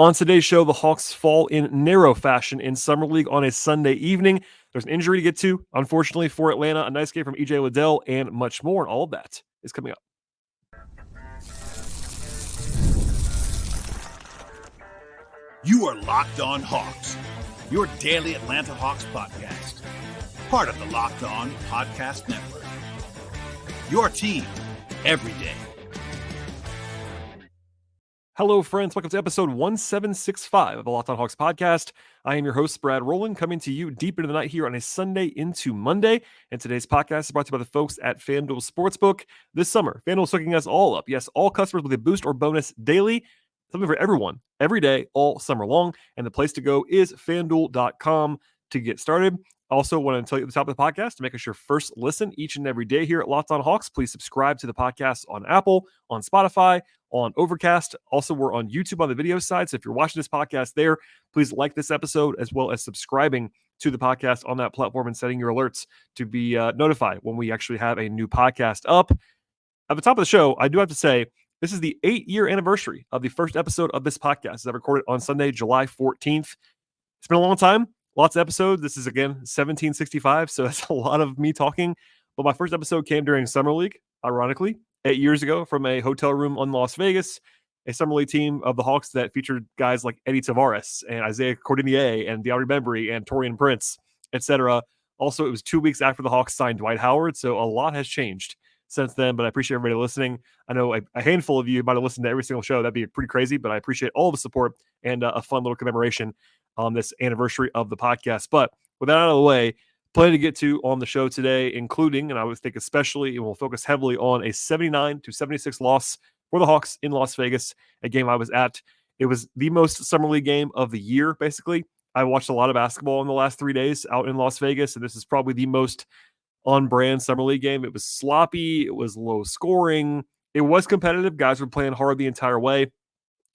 On today's show, the Hawks fall in narrow fashion in Summer League on a Sunday evening. There's an injury to get to, unfortunately, for Atlanta, a nice game from EJ Liddell, and much more. And all of that is coming up. You are Locked On Hawks, your daily Atlanta Hawks podcast. Part of the Locked On Podcast Network. Your team every day. Hello, friends. Welcome to episode 1765 of the Locked On Hawks podcast. I am your host, Brad Rowland, coming to you deep into the night here on a Sunday into Monday. And today's podcast is brought to you by the folks at FanDuel Sportsbook. This summer, FanDuel is hooking us all up. Yes, all customers with a boost or bonus daily. Something for everyone, every day, all summer long. And the place to go is FanDuel.com to get started. Also, want to tell you at the top of the podcast to make us your first listen each and every day here at Locked On Hawks. Please subscribe to the podcast on Apple, on Spotify, on Overcast. Also, we're on YouTube on the video side. So if you're watching this podcast there, please like this episode as well as subscribing to the podcast on that platform and setting your alerts to be notified when we actually have a new podcast up. At the top of the show, I do have to say, this is the 8-year anniversary of the first episode of this podcast. I recorded on Sunday, July 14th. It's been a long time. Lots of episodes. This is, again, 1765, so that's a lot of me talking. But my first episode came during Summer League, ironically, 8 years ago from a hotel room in Las Vegas, a Summer League team of the Hawks that featured guys like Eddie Tavares and Isaiah Cordinier and DeAndre Bembry and Torian Prince, etc. Also, it was 2 weeks after the Hawks signed Dwight Howard, so a lot has changed since then, but I appreciate everybody listening. I know a handful of you might have listened to every single show. That'd be pretty crazy, but I appreciate all the support and a fun little commemoration on this anniversary of the podcast. But with that out of the way, plenty to get to on the show today, including, and I would think especially, and we'll focus heavily on a 79-76 loss for the Hawks in Las Vegas, a game I was at. It was the most Summer League game of the year, basically. I watched a lot of basketball in the last 3 days out in Las Vegas, and this is probably the most on-brand Summer League game. It was sloppy. It was low scoring. It was competitive. Guys were playing hard the entire way.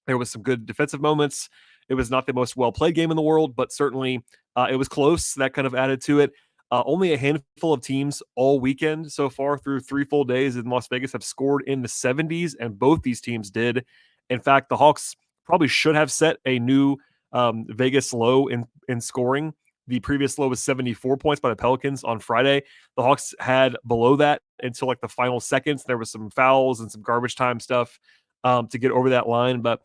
There was some good defensive moments. It was not the most well-played game in the world, but certainly it was close. That kind of added to it. Only a handful of teams all weekend so far through 3 full days in Las Vegas have scored in the 70s, and both these teams did. In fact, the Hawks probably should have set a new Vegas low in scoring. The previous low was 74 points by the Pelicans on Friday. The Hawks had below that until like the final seconds. There was some fouls and some garbage time stuff to get over that line. But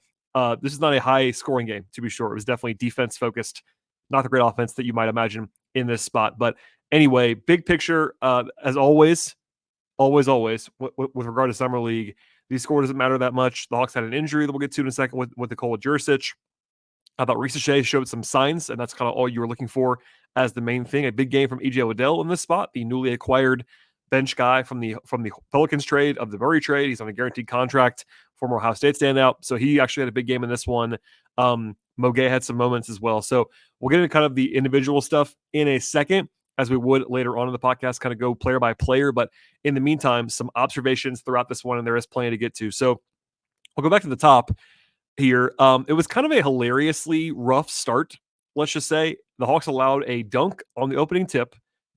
this is not a high scoring game, to be sure. It was definitely defense focused, not the great offense that you might imagine in this spot. But anyway, big picture, as always, with regard to Summer League, the score doesn't matter that much. The Hawks had an injury that we'll get to in a second with Nikola Djurisic. I thought Risacher showed some signs, and that's kind of all you were looking for as the main thing. A big game from EJ Liddell in this spot, the newly acquired bench guy from the Pelicans trade, of the Murray trade. He's on a guaranteed contract, former Ohio State standout. So he actually had a big game in this one. Mogay had some moments as well. So we'll get into kind of the individual stuff in a second, as we would later on in the podcast, kind of go player by player. But in the meantime, some observations throughout this one, and there is plenty to get to. So we'll go back to the top here. It was kind of a hilariously rough start, let's just say. The Hawks allowed a dunk on the opening tip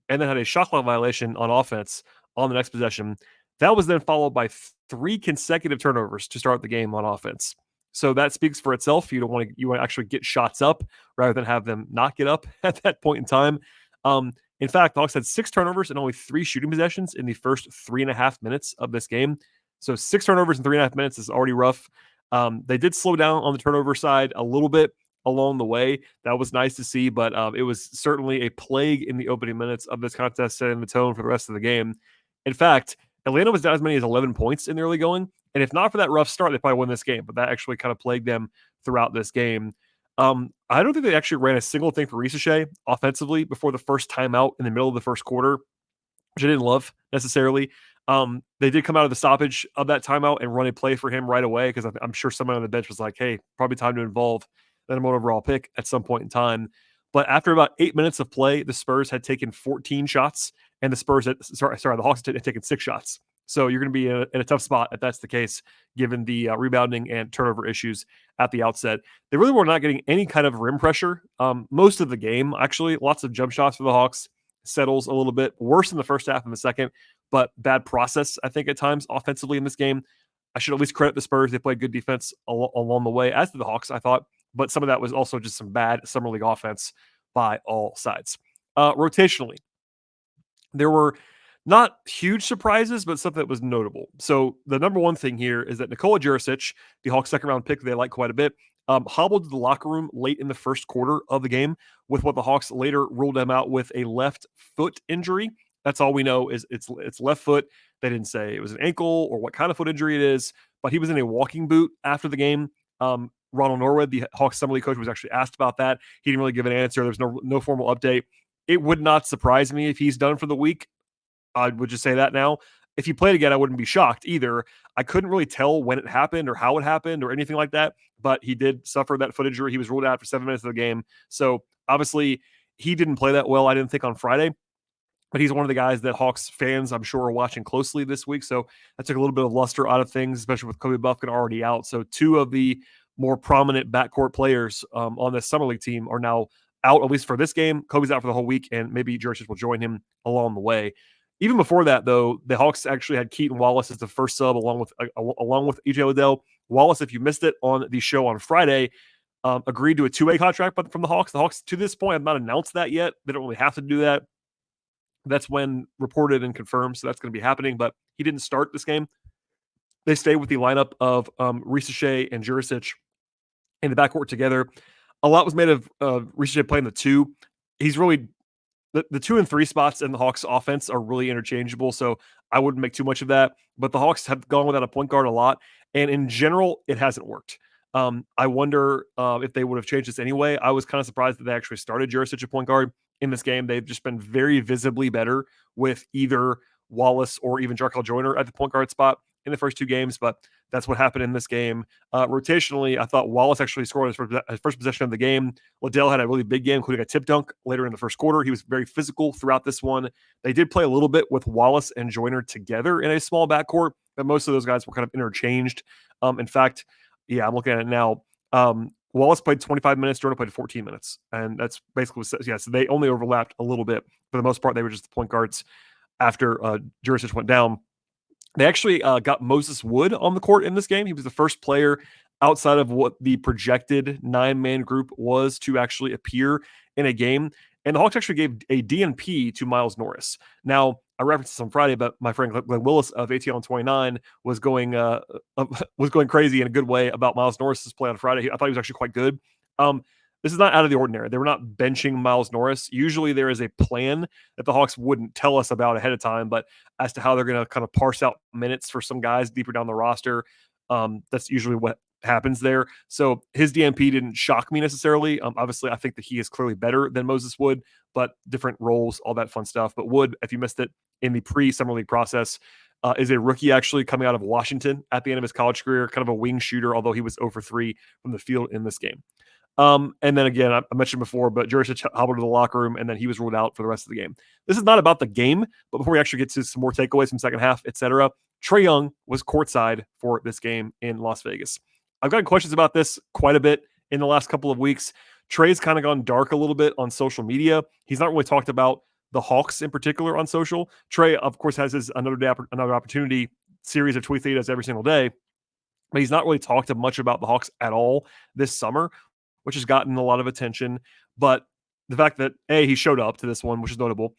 and then had a shot clock violation on offense on the next possession. That was then followed by 3 consecutive turnovers to start the game on offense. So that speaks for itself. You want to actually get shots up rather than have them not get up at that point in time. In fact, the Hawks had 6 turnovers and only 3 shooting possessions in the first 3.5 minutes of this game. So 6 turnovers in 3.5 minutes is already rough. They did slow down on the turnover side a little bit along the way. That was nice to see, but it was certainly a plague in the opening minutes of this contest, setting the tone for the rest of the game. In fact, Atlanta was down as many as 11 points in the early going, and if not for that rough start, they probably won this game, but that actually kind of plagued them throughout this game. I don't think they actually ran a single thing for Risacher offensively before the first timeout in the middle of the first quarter, which I didn't love necessarily. They did come out of the stoppage of that timeout and run a play for him right away, because I'm sure someone on the bench was like, hey, probably time to involve the number 1 overall pick at some point in time. But after about 8 minutes of play, the Spurs had taken 14 shots, and the Hawks had taken 6 shots. So you're going to be in a tough spot if that's the case, given the rebounding and turnover issues at the outset. They really were not getting any kind of rim pressure most of the game, actually. Lots of jump shots for the Hawks. Settles a little bit worse in the first half than the second, but bad process, I think, at times offensively in this game. I should at least credit the Spurs. They played good defense along the way, as did the Hawks, I thought, but some of that was also just some bad summer league offense by all sides. Rotationally, there were not huge surprises, but something that was notable. So the number one thing here is that Nikola Djurisic, the Hawks' second-round pick they like quite a bit, hobbled to the locker room late in the first quarter of the game with what the Hawks later ruled him out with a left foot injury. That's all we know is it's left foot. They didn't say it was an ankle or what kind of foot injury it is, but he was in a walking boot after the game. Ronald Norwood, the Hawks summer league coach, was actually asked about that. He didn't really give an answer. There's no formal update. It would not surprise me if he's done for the week. I would just say that now. If he played again, I wouldn't be shocked either. I couldn't really tell when it happened or how it happened or anything like that, but he did suffer that foot injury. He was ruled out for 7 minutes of the game. So obviously he didn't play that well, I didn't think, on Friday. But he's one of the guys that Hawks fans, I'm sure, are watching closely this week. So that took a little bit of luster out of things, especially with Kobe Buffkin already out. So two of the more prominent backcourt players on this summer league team are now out, at least for this game. Kobe's out for the whole week, and maybe Jurisic will join him along the way. Even before that, though, the Hawks actually had Keaton Wallace as the first sub along with EJ Liddell. Wallace, if you missed it on the show on Friday, agreed to a two-way contract from the Hawks. The Hawks, to this point, have not announced that yet. They don't really have to do that. That's when reported and confirmed, so that's going to be happening. But he didn't start this game. They stayed with the lineup of Risacher and Djurisic in the backcourt together. A lot was made of Risacher playing the two. He's really the 2 and 3 spots in the Hawks offense are really interchangeable, so I wouldn't make too much of that. But the Hawks have gone without a point guard a lot, and in general, it hasn't worked. I wonder if they would have changed this anyway. I was kind of surprised that they actually started Djurisic at point guard in this game. They've just been very visibly better with either Wallace or even Jarkel Joyner at the point guard spot in the first 2 games, but that's what happened in this game. Rotationally, I thought Wallace actually scored his first possession of the game. Liddell had a really big game, including a tip dunk later in the first quarter. He was very physical throughout this one. They did play a little bit with Wallace and Joyner together in a small backcourt, but most of those guys were kind of interchanged. In fact, yeah, I'm looking at it now. Wallace played 25 minutes, Joyner played 14 minutes. And that's basically, so they only overlapped a little bit. For the most part, they were just the point guards after Djurisic went down. They actually got Moses Wood on the court in this game. He was the first player outside of what the projected 9-man group was to actually appear in a game. And the Hawks actually gave a DNP to Miles Norris. Now, I referenced this on Friday, but my friend Glenn Willis of ATL on 29 was going crazy in a good way about Miles Norris's play on Friday. I thought he was actually quite good. This is not out of the ordinary. They were not benching Miles Norris. Usually there is a plan that the Hawks wouldn't tell us about ahead of time, but as to how they're going to kind of parse out minutes for some guys deeper down the roster, that's usually what happens there. So his DNP didn't shock me necessarily. Obviously, I think that he is clearly better than Moses Wood, but different roles, all that fun stuff. But Wood, if you missed it in the pre-summer league process, is a rookie actually coming out of Washington at the end of his college career, kind of a wing shooter, although he was 0 for 3 from the field in this game. And then again, I mentioned before, but Djurisic hobbled to the locker room, and then he was ruled out for the rest of the game. This is not about the game, but before we actually get to some more takeaways from second half, etc., Trae Young was courtside for this game in Las Vegas. I've gotten questions about this quite a bit in the last couple of weeks. Trae's kind of gone dark a little bit on social media. He's not really talked about the Hawks in particular on social. Trae, of course, has his another opportunity series of tweets that he does every single day, but he's not really talked much about the Hawks at all this summer, which has gotten a lot of attention. But the fact that A, he showed up to this one, which is notable.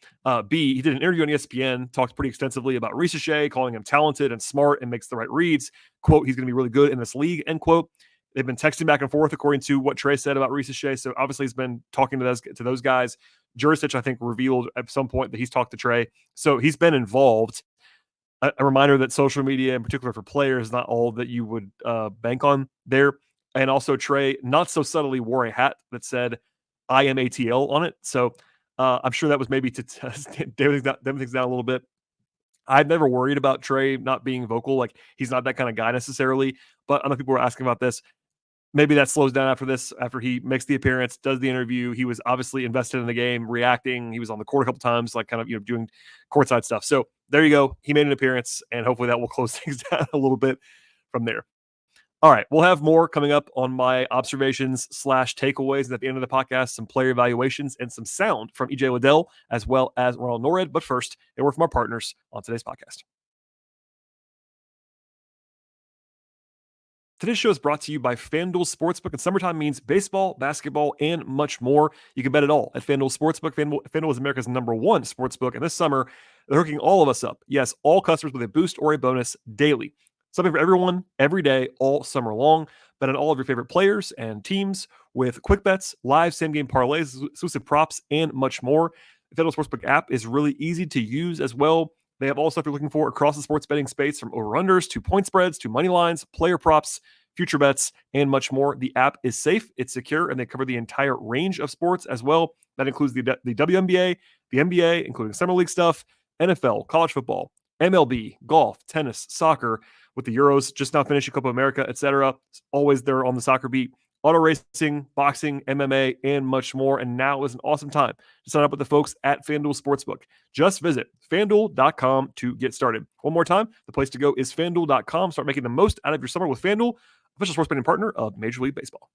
B, he did an interview on ESPN, talked pretty extensively about Risacher, calling him talented and smart and makes the right reads. Quote, he's going to be really good in this league, end quote. They've been texting back and forth according to what Trae said about Risacher. So obviously he's been talking to those guys. Djurisic, I think, revealed at some point that he's talked to Trae. So he's been involved. A reminder that social media, in particular for players, is not all that you would bank on there. And also Trae, not so subtly, wore a hat that said, I am ATL on it. So I'm sure that was maybe to damn things down a little bit. I've never worried about Trae not being vocal. Like, he's not that kind of guy necessarily. But I know people were asking about this. Maybe that slows down after this, after he makes the appearance, does the interview. He was obviously invested in the game, reacting. He was on the court a couple times, like kind of, doing courtside stuff. So there you go. He made an appearance, and hopefully that will close things down a little bit from there. All right, we'll have more coming up on my observations / takeaways. And at the end of the podcast, some player evaluations and some sound from EJ Liddell, as well as Ronald Norwood. But first, a word from our partners on today's podcast. Today's show is brought to you by FanDuel Sportsbook, and summertime means baseball, basketball, and much more. You can bet it all at FanDuel Sportsbook. FanDuel is America's #1 sportsbook, and this summer, they're hooking all of us up. Yes, all customers with a boost or a bonus daily. Something for everyone, every day, all summer long. Bet on all of your favorite players and teams with quick bets, live same-game parlays, exclusive props, and much more. The FanDuel Sportsbook app is really easy to use as well. They have all the stuff you're looking for across the sports betting space, from over-unders to point spreads to money lines, player props, future bets, and much more. The app is safe, it's secure, and they cover the entire range of sports as well. That includes the WNBA, the NBA, including summer league stuff, NFL, college football, MLB, golf, tennis, soccer, with the Euros just now finishing Copa America, etc. Always there on the soccer beat. Auto racing, boxing, MMA, and much more. And now is an awesome time to sign up with the folks at FanDuel Sportsbook. Just visit FanDuel.com to get started. One more time, the place to go is FanDuel.com. Start making the most out of your summer with FanDuel, official sports betting partner of Major League Baseball.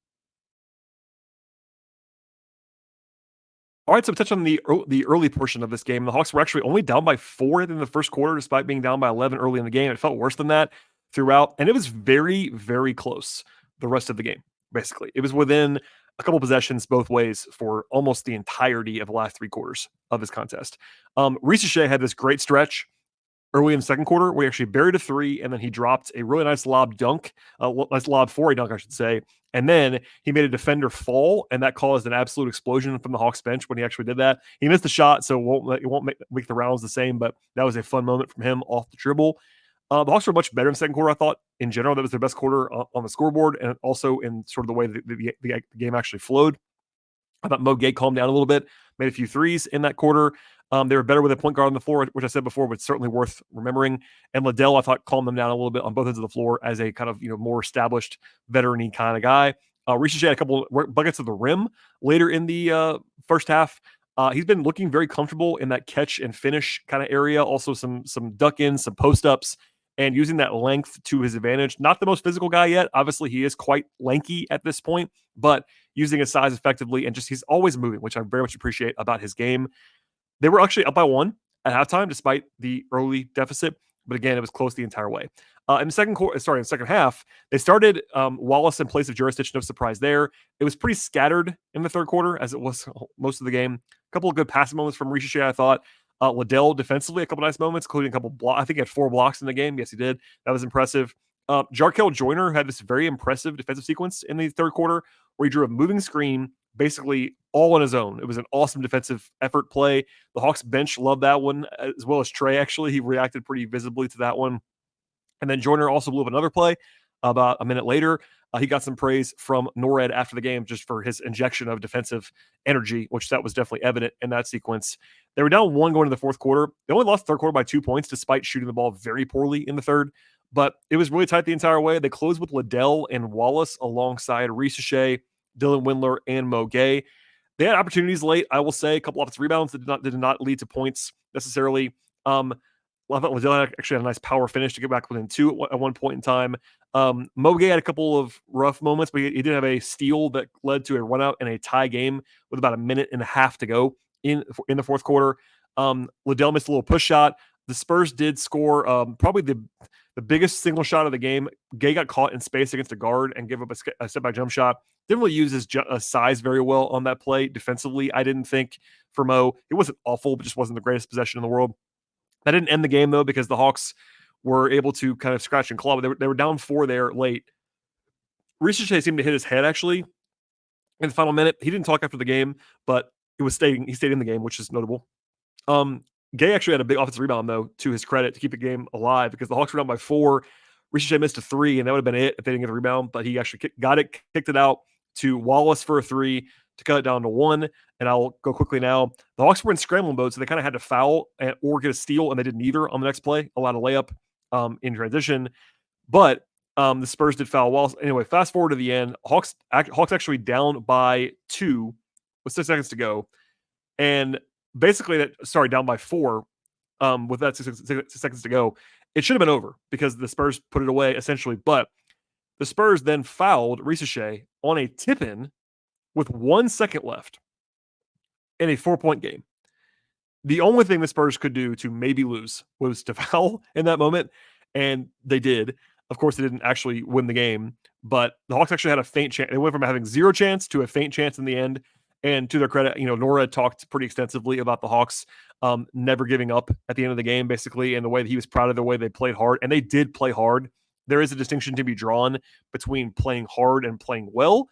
All right, so touch on the early portion of this game. The Hawks were actually only down by 4 in the first quarter, despite being down by 11 early in the game. It felt worse than that throughout, and it was very, very close the rest of the game, basically. It was within a couple possessions both ways for almost the entirety of the last 3 quarters of this contest. Risacher had this great stretch early in the second quarter where he actually buried a 3, and then he dropped a really nice lob dunk, nice lob for a dunk, I should say. And then he made a defender fall, and that caused an absolute explosion from the Hawks bench when he actually did that. He missed the shot, so it won't make the rounds the same, but that was a fun moment from him off the dribble. The Hawks were much better in the second quarter, I thought. In general, that was their best quarter on the scoreboard, and also in sort of the way the game actually flowed. I thought Mo Gay calmed down a little bit, made a few threes in that quarter. They were better with a point guard on the floor, which I said before, but certainly worth remembering. And Liddell, I thought, calmed them down a little bit on both ends of the floor as a kind of more established, veteran-y kind of guy. Risacher had a couple buckets of the rim later in the first half. He's been looking very comfortable in that catch and finish kind of area. Also some duck-ins, some post-ups, and using that length to his advantage. Not the most physical guy yet. Obviously, he is quite lanky at this point, but using his size effectively, and just he's always moving, which I very much appreciate about his game. They were actually up by 1 at halftime, despite the early deficit. But again, it was close the entire way. In the second half, they started Wallace in place of Djurisic. No surprise there. It was pretty scattered in the third quarter, as it was most of the game. A couple of good passing moments from Risacher, I thought. Liddell defensively, a couple nice moments, including a couple blocks. I think he had 4 blocks in the game. Yes, he did. That was impressive. Jarkel Joyner had this very impressive defensive sequence in the third quarter where he drew a moving screen basically all on his own. It was an awesome defensive effort play. The Hawks bench loved that one, as well as Trey, actually. He reacted pretty visibly to that one. And then Joyner also blew up another play about a minute later. He got some praise from NORAD after the game just for his injection of defensive energy, which that was definitely evident in that sequence. They were down 1 going into the fourth quarter. They only lost the third quarter by 2 points, despite shooting the ball very poorly in the third. But it was really tight the entire way. They closed with Liddell and Wallace alongside Risacher, Dylan Windler, and Mo Gay. They had opportunities late, I will say. A couple offensive rebounds that did not lead to points necessarily. I thought Liddell actually had a nice power finish to get back within 2 at one point in time. Mo Gay had a couple of rough moments, but he did have a steal that led to a run out and a tie game with about a minute and a half to go in the fourth quarter. Liddell missed a little push shot. The Spurs did score probably the biggest single shot of the game. Gay got caught in space against a guard and gave up a step-back jump shot. Didn't really use his size very well on that play defensively, I didn't think, for Mo. It wasn't awful, but just wasn't the greatest possession in the world. That didn't end the game, though, because the Hawks were able to kind of scratch and claw. They were down 4 there late. Risacher seemed to hit his head, actually, in the final minute. He didn't talk after the game, but he stayed in the game, which is notable. Gay actually had a big offensive rebound, though, to his credit, to keep the game alive, because the Hawks were down by 4. Risacher missed a 3, and that would have been it if they didn't get the rebound, but he actually kicked it out to Wallace for a 3 to cut it down to 1. And I'll go quickly now. The Hawks were in scrambling mode, so they kind of had to foul or get a steal, and they did neither on the next play. Allowed a layup in transition. But the Spurs did foul Wallace. Anyway, fast forward to the end. Hawks actually down by 2 with 6 seconds to go. And basically, down by 4 with that 6 seconds to go. It should have been over because the Spurs put it away, essentially. But the Spurs then fouled Risacher on a tip-in with 1 second left in a 4-point game. The only thing the Spurs could do to maybe lose was to foul in that moment, and they did. Of course, they didn't actually win the game, but the Hawks actually had a faint chance. They went from having zero chance to a faint chance in the end. And to their credit, Nora talked pretty extensively about the Hawks never giving up at the end of the game, basically, and the way that he was proud of the way they played hard. And they did play hard. There is a distinction to be drawn between playing hard and playing well,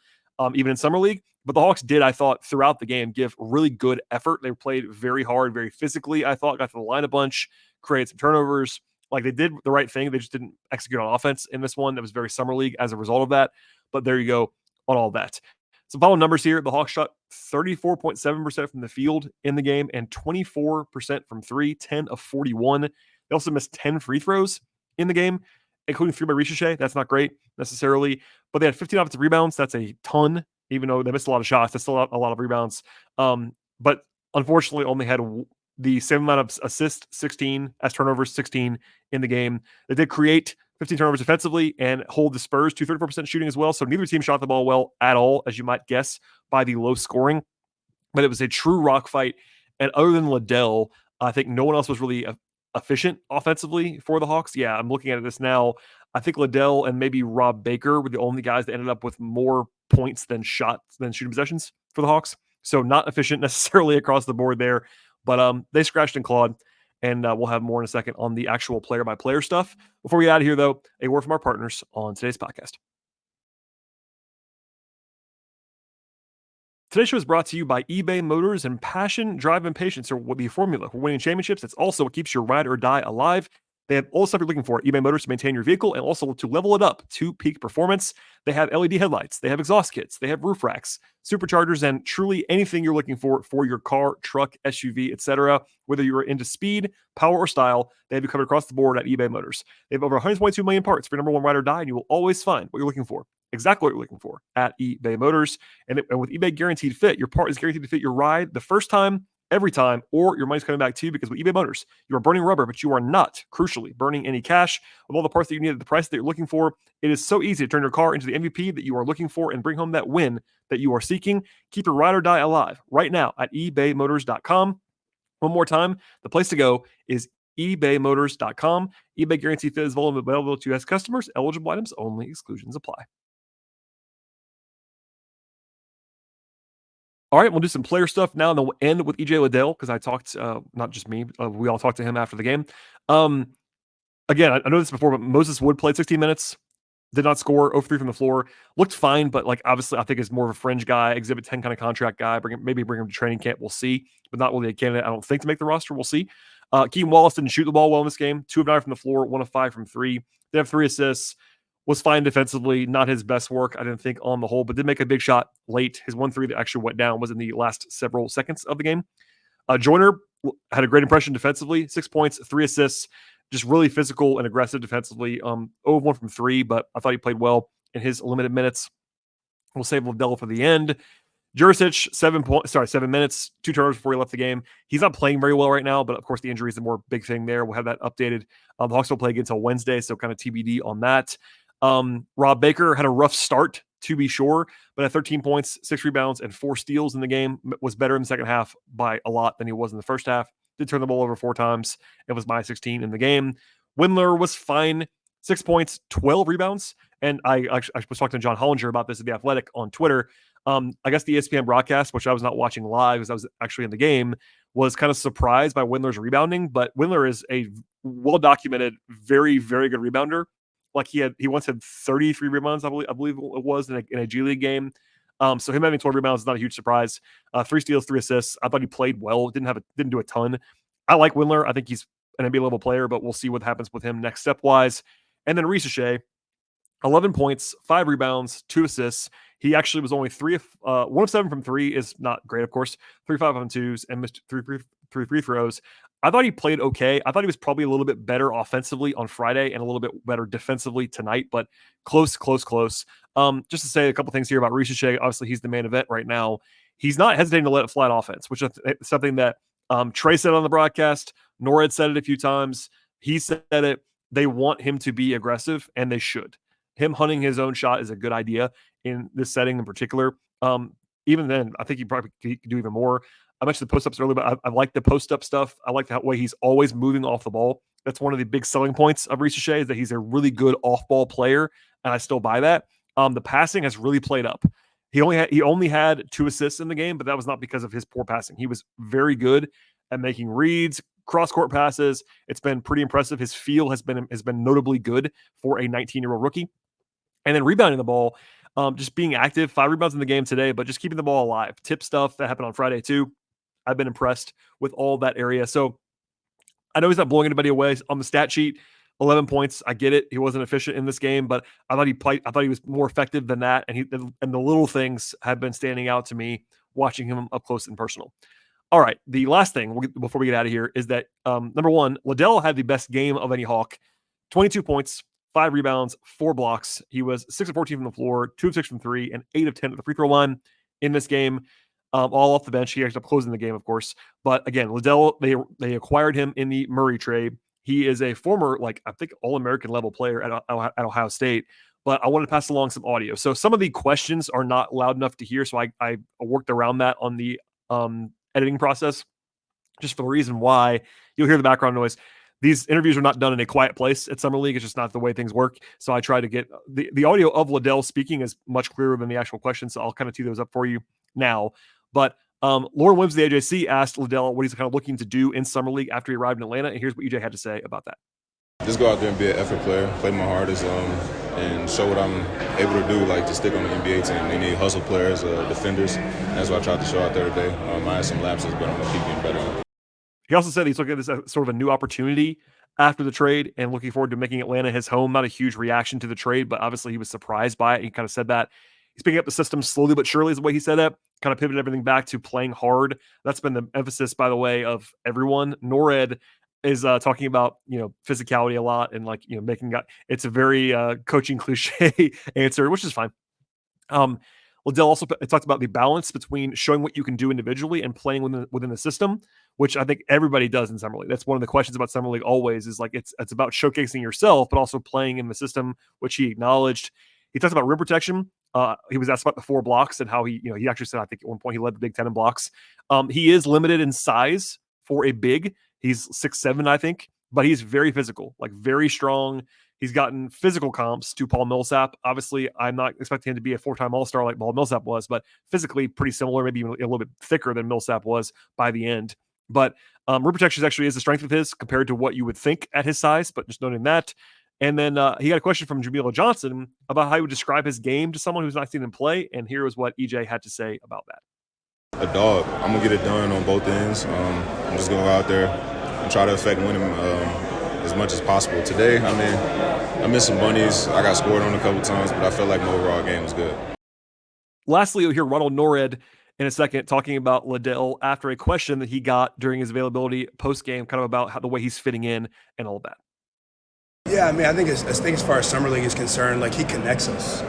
even in Summer League. But the Hawks did, I thought, throughout the game, give really good effort. They played very hard, very physically, I thought, got to the line a bunch, created some turnovers. Like, they did the right thing. They just didn't execute on offense in this one. That was very Summer League as a result of that. But there you go on all that. Some following numbers here. The Hawks shot 34.7% from the field in the game and 24% from three, 10 of 41. They also missed 10 free throws in the game, including 3 by Risacher. That's not great necessarily, but they had 15 offensive rebounds. That's a ton, even though they missed a lot of shots. That's still a lot of rebounds. But unfortunately, only had the same amount of assists, 16, as turnovers, 16 in the game. They did create 15 turnovers defensively and hold the Spurs to 34% shooting as well. So neither team shot the ball well at all, as you might guess by the low scoring. But it was a true rock fight. And other than Liddell, I think no one else was really efficient offensively for the Hawks. Yeah, I'm looking at this now. I think Liddell and maybe Rob Baker were the only guys that ended up with more points than shooting possessions for the Hawks. So not efficient necessarily across the board there. But they scratched and clawed. And we'll have more in a second on the actual player-by-player stuff. Before we get out of here, though, a word from our partners on today's podcast. Today's show is brought to you by eBay Motors, and passion, drive, and patience are the formula for winning championships. It's also what keeps your ride or die alive. They have all the stuff you're looking for at eBay Motors to maintain your vehicle and also to level it up to peak performance. They have LED headlights, they have exhaust kits, they have roof racks, superchargers, and truly anything you're looking for your car, truck, SUV, etc. Whether you're into speed, power, or style, they have you covered across the board at eBay Motors. They have over 122 million parts for your number one ride or die, and you will always find what you're looking for. Exactly what you're looking for at eBay Motors. And with eBay Guaranteed Fit, your part is guaranteed to fit your ride the first time, every time, or your money's coming back to you, because with eBay Motors, you are burning rubber, but you are not, crucially, burning any cash. With all the parts that you need at the price that you're looking for, it is so easy to turn your car into the MVP that you are looking for and bring home that win that you are seeking. Keep your ride or die alive right now at ebaymotors.com. One more time, the place to go is ebaymotors.com. eBay Guaranteed Fit is available to U.S. customers. Eligible items only. Exclusions apply. All right, we'll do some player stuff now, and then we'll end with EJ Liddell, because I talked, not just me, we all talked to him after the game. Again, I know this before, but Moses Wood played 16 minutes, did not score, 0 for 3 from the floor, looked fine, but obviously I think is more of a fringe guy, Exhibit 10 kind of contract guy, maybe bring him to training camp, we'll see, but not really a candidate, I don't think, to make the roster, we'll see. Keaton Wallace didn't shoot the ball well in this game, 2 of 9 from the floor, 1 of 5 from 3, they have 3 assists, was fine defensively, not his best work, I didn't think, on the whole, but did make a big shot late. His 1-3 that actually went down was in the last several seconds of the game. Joyner had a great impression defensively, 6 points, 3 assists, just really physical and aggressive defensively. 0 of 1 from 3, but I thought he played well in his limited minutes. We'll save Liddell for the end. Djurisic, 7 minutes, 2 turnovers before he left the game. He's not playing very well right now, but of course the injury is the more big thing there. We'll have that updated. The Hawks will play again until Wednesday, so kind of TBD on that. Rob Baker had a rough start, to be sure, but at 13 points, 6 rebounds, and 4 steals in the game, was better in the second half by a lot than he was in the first half. Did turn the ball over 4 times. It was my 16 in the game. Windler was fine, 6 points, 12 rebounds. And I was talking to John Hollinger about this at The Athletic on Twitter. I guess the ESPN broadcast, which I was not watching live because I was actually in the game, was kind of surprised by Windler's rebounding. But Windler is a well-documented, very, very good rebounder. He once had 33 rebounds, I believe it was in a G League game. So him having 12 rebounds is not a huge surprise. 3 steals, 3 assists. I thought he played well. Didn't do a ton. I like Windler. I think he's an NBA level player, but we'll see what happens with him next step wise. And then Risacher, 11 points, 5 rebounds, 2 assists. He actually was only 1 of 7 from 3 is not great, of course. 3-5 on 2s and missed 3 free throws. I thought he played okay. I thought he was probably a little bit better offensively on Friday and a little bit better defensively tonight, but close. Just to say a couple things here about Risacher. Obviously, he's the main event right now. He's not hesitating to let it fly on offense, which is something that Trey said on the broadcast. Nora had said it a few times. He said it. They want him to be aggressive, and they should. Him hunting his own shot is a good idea in this setting in particular. Even then, I think he probably could do even more. I mentioned the post-ups earlier, but I like the post-up stuff. I like the way he's always moving off the ball, that's one of the big selling points of Risacher, is that he's a really good off-ball player, and I still buy that. The passing has really played up. He only had 2 assists in the game, but that was not because of his poor passing. He was very good at making reads, cross-court passes. It's been pretty impressive. His feel has been notably good for a 19-year-old rookie. And then rebounding the ball, just being active, 5 rebounds in the game today, but just keeping the ball alive. Tip stuff that happened on Friday too. I've been impressed with all that area. So I know he's not blowing anybody away on the stat sheet. 11 points. I get it. He wasn't efficient in this game, but I thought he was more effective than that. And the little things have been standing out to me watching him up close and personal. All right. The last thing before we get out of here is that number one, Liddell had the best game of any Hawk. 22 points, 5 rebounds, 4 blocks. He was 6 of 14 from the floor, 2 of 6 from 3, and 8 of 10 at the free throw line in this game. All off the bench. He ended up closing the game, of course. But again, Liddell, they acquired him in the Murray trade. He is a former, I think, All-American level player at Ohio State. But I wanted to pass along some audio. So some of the questions are not loud enough to hear, so I worked around that on the editing process, just for the reason why you'll hear the background noise. These interviews are not done in a quiet place at Summer League. It's just not the way things work. So I try to get the audio of Liddell speaking is much clearer than the actual questions. So I'll kind of tee those up for you now. But Lauren Williams, the AJC, asked Liddell what he's kind of looking to do in Summer League after he arrived in Atlanta. And here's what EJ had to say about that. Just go out there and be an effort player, play my hardest, and show what I'm able to do, to stick on the NBA team. They need hustle players, defenders. That's what I tried to show out there today. I had some lapses, but I'm going to keep getting better. He also said he's looking at this as sort of a new opportunity after the trade and looking forward to making Atlanta his home. Not a huge reaction to the trade, but obviously he was surprised by it. He kind of said that. He's picking up the system slowly but surely is the way he said that. Kind of pivoted everything back to playing hard. That's been the emphasis, by the way, of everyone. NORAD is talking about, physicality a lot and making it's a very coaching cliche answer, which is fine. Liddell also talked about the balance between showing what you can do individually and playing within the system, which I think everybody does in Summer League. That's one of the questions about Summer League always is it's about showcasing yourself, but also playing in the system, which he acknowledged. He talks about rim protection. He was asked about the 4 blocks and how he actually said, I think at one point he led the Big Ten in blocks. He is limited in size for a big. He's 6'7", I think, but he's very physical, very strong. He's gotten physical comps to Paul Millsap. Obviously, I'm not expecting him to be a 4-time All-Star like Paul Millsap was, but physically pretty similar, maybe even a little bit thicker than Millsap was by the end. But rim protection actually is a strength of his compared to what you would think at his size, but just noting that. And then he got a question from Jamila Johnson about how he would describe his game to someone who's not seen him play. And here is what EJ had to say about that. A dog. I'm going to get it done on both ends. I'm just going to go out there and try to affect winning as much as possible. Today, I missed some bunnies. I got scored on a couple times, but I felt like my overall game was good. Lastly, you'll hear Ronald NORAD in a second talking about Liddell after a question that he got during his availability post-game, kind of about how the way he's fitting in and all that. Yeah, I think as far as Summer League is concerned, he connects us.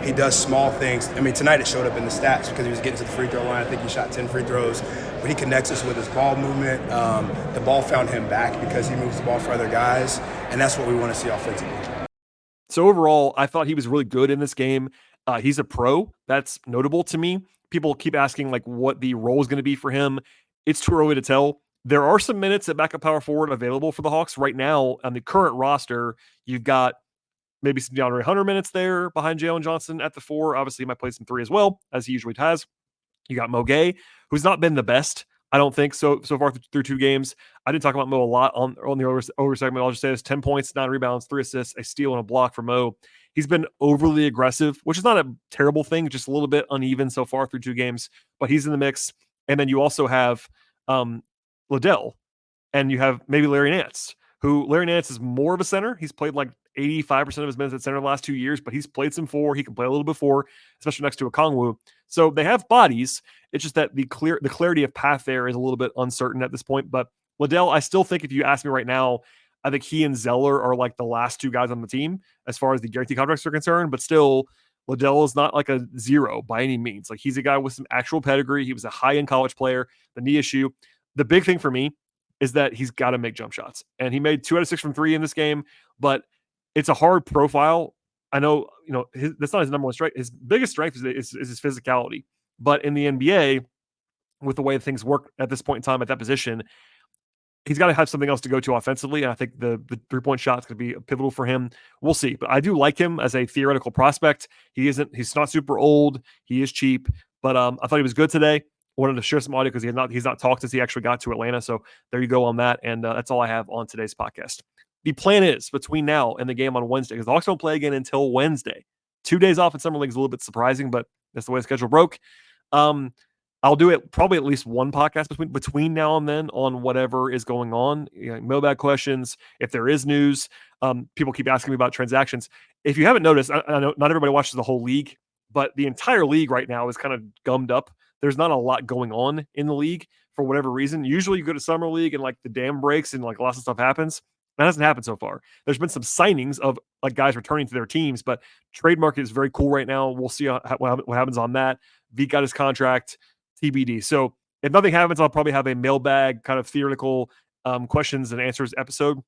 He does small things. Tonight it showed up in the stats because he was getting to the free throw line. I think he shot 10 free throws. But he connects us with his ball movement. The ball found him back because he moves the ball for other guys, and that's what we want to see offensively. So overall, I thought he was really good in this game. He's a pro. That's notable to me. People keep asking what the role is going to be for him. It's too early to tell. There are some minutes at backup power forward available for the Hawks right now on the current roster. You've got maybe some DeAndre Hunter minutes there behind Jalen Johnson at the 4. Obviously, he might play some 3 as well, as he usually has. You got Mo Gay, who's not been the best, I don't think, so far through 2 games. I didn't talk about Mo a lot on the over segment. I'll just say this: 10 points, 9 rebounds, 3 assists, a steal, and a block for Mo. He's been overly aggressive, which is not a terrible thing, just a little bit uneven so far through 2 games, but he's in the mix. And then you also have Liddell, and you have maybe Larry Nance, who Larry Nance is more of a center. He's played 85% of his minutes at center the last 2 years, but he's played some 4. He can play a little bit 4, especially next to Okongwu. So they have bodies. It's just that the clarity of path there is a little bit uncertain at this point. But Liddell, I still think if you ask me right now, I think he and Zeller are the last 2 guys on the team as far as the guarantee contracts are concerned. But still, Liddell is not a 0 by any means. He's a guy with some actual pedigree. He was a high-end college player. The knee issue. The big thing for me is that he's got to make jump shots. And he made 2 out of 6 from 3 in this game, but it's a hard profile. I know, that's not his number one strength. His biggest strength is his physicality. But in the NBA, with the way things work at this point in time at that position, he's got to have something else to go to offensively. And I think the 3-point shot is going to be pivotal for him. We'll see. But I do like him as a theoretical prospect. He's not super old. He is cheap. But I thought he was good today. Wanted to share some audio because he's not talked since he actually got to Atlanta. So there you go on that. And that's all I have on today's podcast. The plan is between now and the game on Wednesday, because the Hawks don't play again until Wednesday. 2 days off in Summer League is a little bit surprising, but that's the way the schedule broke. I'll do it probably at least one podcast between now and then on whatever is going on, mailbag questions. If there is news, people keep asking me about transactions. If you haven't noticed, I know not everybody watches the whole league, but the entire league right now is kind of gummed up. There's not a lot going on in the league for whatever reason. Usually you go to Summer League and like the dam breaks and like lots of stuff happens. That hasn't happened so far. There's been some signings of like guys returning to their teams, but trade market is very cool right now. We'll see what happens on that. V got his contract. TBD. So if nothing happens, I'll probably have a mailbag kind of theoretical questions and answers episode.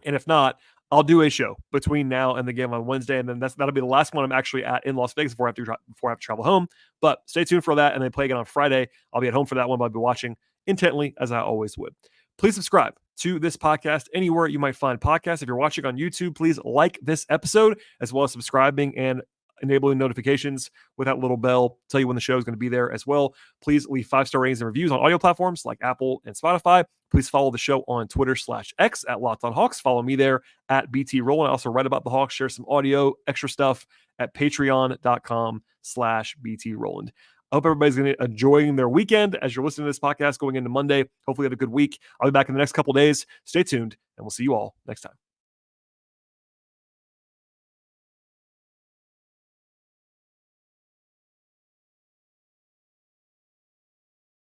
And if not, I'll do a show between now and the game on Wednesday. And then that'll be the last one I'm actually at in Las Vegas before I have to travel home. But stay tuned for that. And they play again on Friday. I'll be at home for that one, but I'll be watching intently as I always would. Please subscribe to this podcast anywhere you might find podcasts. If you're watching on YouTube, please like this episode as well as subscribing and enabling notifications with that little bell, tell you when the show is going to be there as well. Please leave 5-star ratings and reviews on audio platforms like Apple and Spotify. Please follow the show on Twitter/X at Locked On Hawks. Follow me there at BT Rowland. I also write about the Hawks, share some audio, extra stuff at patreon.com/BT Rowland. I hope everybody's going to enjoying their weekend as you're listening to this podcast going into Monday. Hopefully you have a good week. I'll be back in the next couple days. Stay tuned and we'll see you all next time.